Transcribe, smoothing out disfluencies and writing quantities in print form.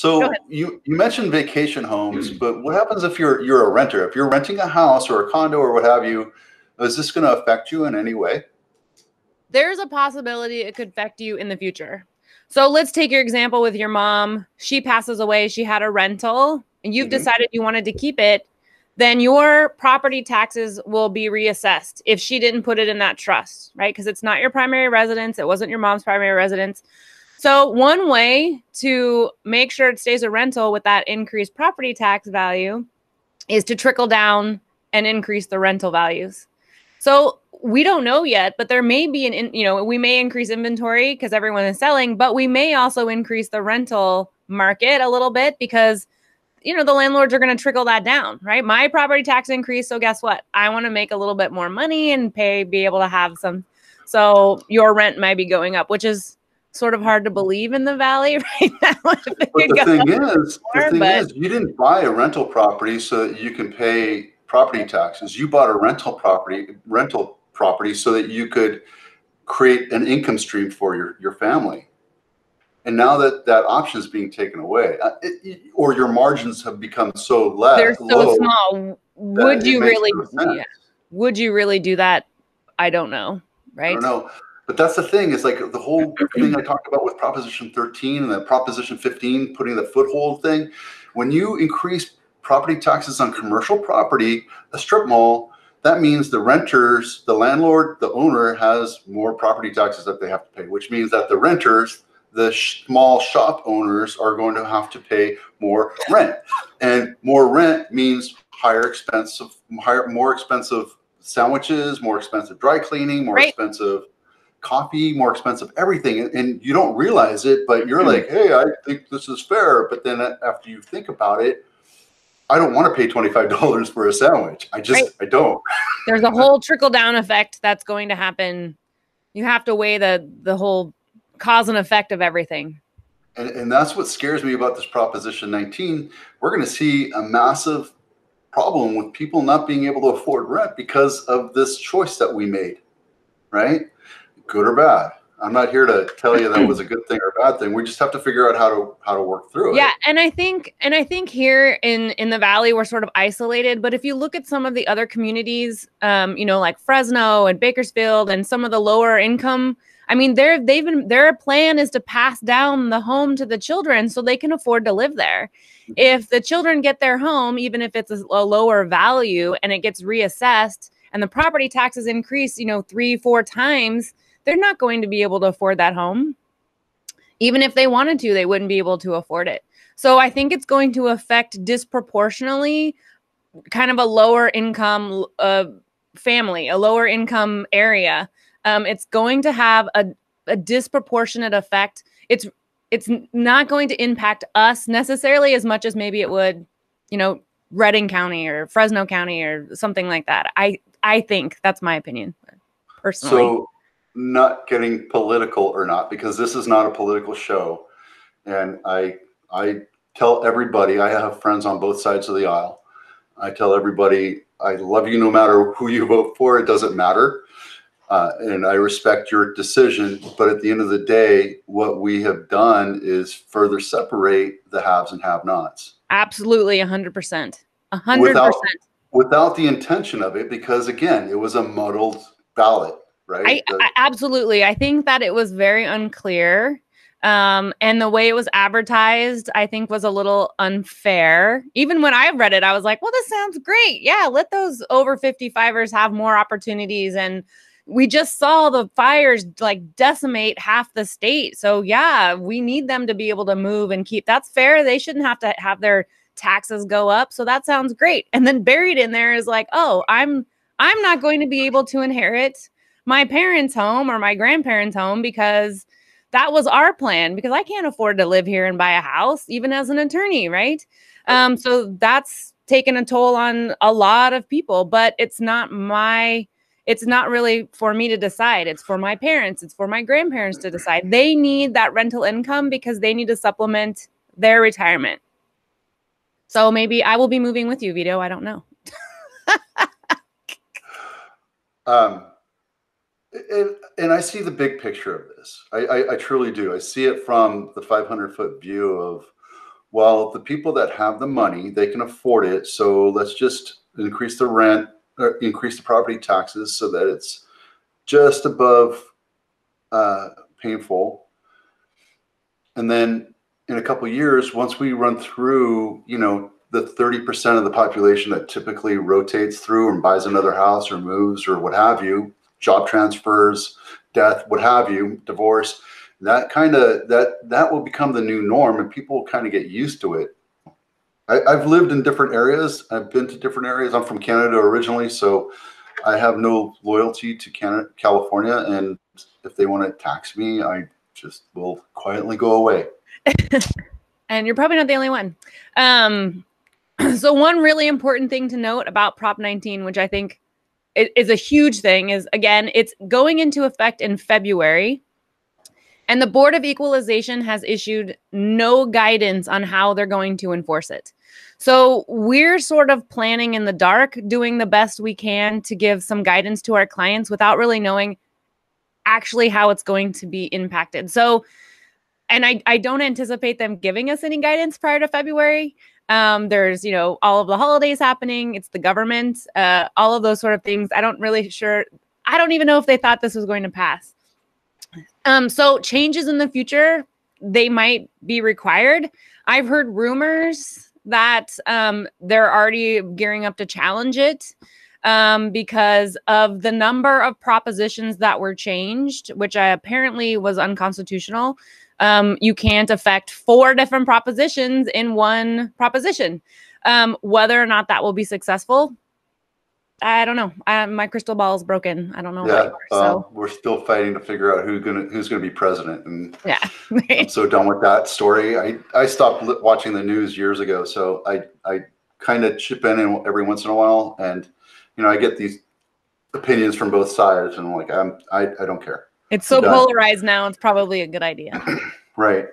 Go So ahead. you mentioned vacation homes, but what happens if you're a renter? If you're renting a house or a condo or what have you, is this going to affect you in any way? There's a possibility it could affect you in the future. So let's take your example with your mom. She passes away. She had a rental and you've decided you wanted to keep it. Then your property taxes will be reassessed if she didn't put it in that trust, right? Because it's not your primary residence. It wasn't your mom's primary residence. So one way to make sure it stays a rental with that increased property tax value is to trickle down and increase the rental values. So we don't know yet, but there may be we may increase inventory because everyone is selling, but we may also increase the rental market a little bit because the landlords are going to trickle that down, right? My property tax increase. So guess what? I want to make a little bit more money and be able to have some. So your rent might be going up, which is sort of hard to believe in the Valley right now. But the thing is, you didn't buy a rental property so that you can pay property taxes. You bought a rental property so that you could create an income stream for your family. And now that option is being taken away, or your margins have become so they're so low, small. Would you really do that? I don't know. Right. I don't know. But that's the thing, is like the whole thing I talked about with Proposition 13 and the Proposition 15, putting the foothold thing. When you increase property taxes on commercial property, a strip mall, that means the renters, the landlord, the owner has more property taxes that they have to pay, which means that the renters, the small shop owners, are going to have to pay more rent. And more rent means more expensive sandwiches, more expensive dry cleaning, more expensive coffee, more expensive everything. And you don't realize it, but you're like, hey, I think this is fair. But then after you think about it, I don't want to pay $25 for a sandwich. I don't. There's a whole trickle down effect that's going to happen. You have to weigh the whole cause and effect of everything. And that's what scares me about this Proposition 19. We're going to see a massive problem with people not being able to afford rent because of this choice that we made, right? Good or bad. I'm not here to tell you that was a good thing or a bad thing. We just have to figure out how to work through it. Yeah, and I think here in the Valley we're sort of isolated, but if you look at some of the other communities, like Fresno and Bakersfield and some of the lower income, I mean, their plan is to pass down the home to the children so they can afford to live there. If the children get their home, even if it's a lower value and it gets reassessed and the property taxes increase, 3-4 times, they're not going to be able to afford that home. Even if they wanted to, they wouldn't be able to afford it. So I think it's going to affect disproportionately kind of a lower income family, a lower income area. It's going to have a disproportionate effect. It's not going to impact us necessarily as much as maybe it would, Redding County or Fresno County or something like that. I think that's my opinion personally. So, not getting political or not, because this is not a political show. And I tell everybody, I have friends on both sides of the aisle. I tell everybody, I love you no matter who you vote for. It doesn't matter. And I respect your decision. But at the end of the day, what we have done is further separate the haves and have-nots. Absolutely, 100%. 100%. Without the intention of it, because, again, it was a muddled ballot. Right? Absolutely. I think that it was very unclear. And the way it was advertised, I think, was a little unfair. Even when I read it, I was like, well, this sounds great. Yeah, let those over 55ers have more opportunities. And we just saw the fires decimate half the state. So, yeah, we need them to be able to move and keep. That's fair. They shouldn't have to have their taxes go up. So that sounds great. And then buried in there is like, oh, I'm not going to be able to inherit my parents' home or my grandparents' home because that was our plan, because I can't afford to live here and buy a house, even as an attorney, right? So that's taken a toll on a lot of people, but it's not really for me to decide. It's for my parents. It's for my grandparents to decide. They need that rental income because they need to supplement their retirement. So maybe I will be moving with you, Vito. I don't know. And I see the big picture of this. I truly do. I see it from the 500-foot view of well, the people that have the money, they can afford it. So let's just increase the rent or increase the property taxes so that it's just above painful. And then in a couple of years, once we run through, you know, the 30% of the population that typically rotates through and buys another house or moves or what have you, job transfers, death, what have you, divorce, that kind of, that will become the new norm, and people kind of get used to it. I've lived in different areas. I've been to different areas. I'm from Canada originally, so I have no loyalty to California. And if they want to tax me, I just will quietly go away. And you're probably not the only one. So one really important thing to note about Prop 19, which I think is a huge thing, is, again, it's going into effect in February. And the Board of Equalization has issued no guidance on how they're going to enforce it. So we're sort of planning in the dark, doing the best we can to give some guidance to our clients without really knowing actually how it's going to be impacted. So, and I don't anticipate them giving us any guidance prior to February. There's, you know, all of the holidays happening. It's the government, all of those sort of things. I don't even know if they thought this was going to pass. So changes in the future, they might be required. I've heard rumors that they're already gearing up to challenge it because of the number of propositions that were changed, which apparently was unconstitutional. You can't affect 4 different propositions in one proposition. Whether or not that will be successful, I don't know. My crystal ball is broken. I don't know. Yeah, so we're still fighting to figure out who's gonna be president, and yeah, I'm so done with that story. I stopped watching the news years ago, so I kind of chip in every once in a while, and you know, I get these opinions from both sides, and I'm like, I don't care. It's so polarized now. It's probably a good idea. Right.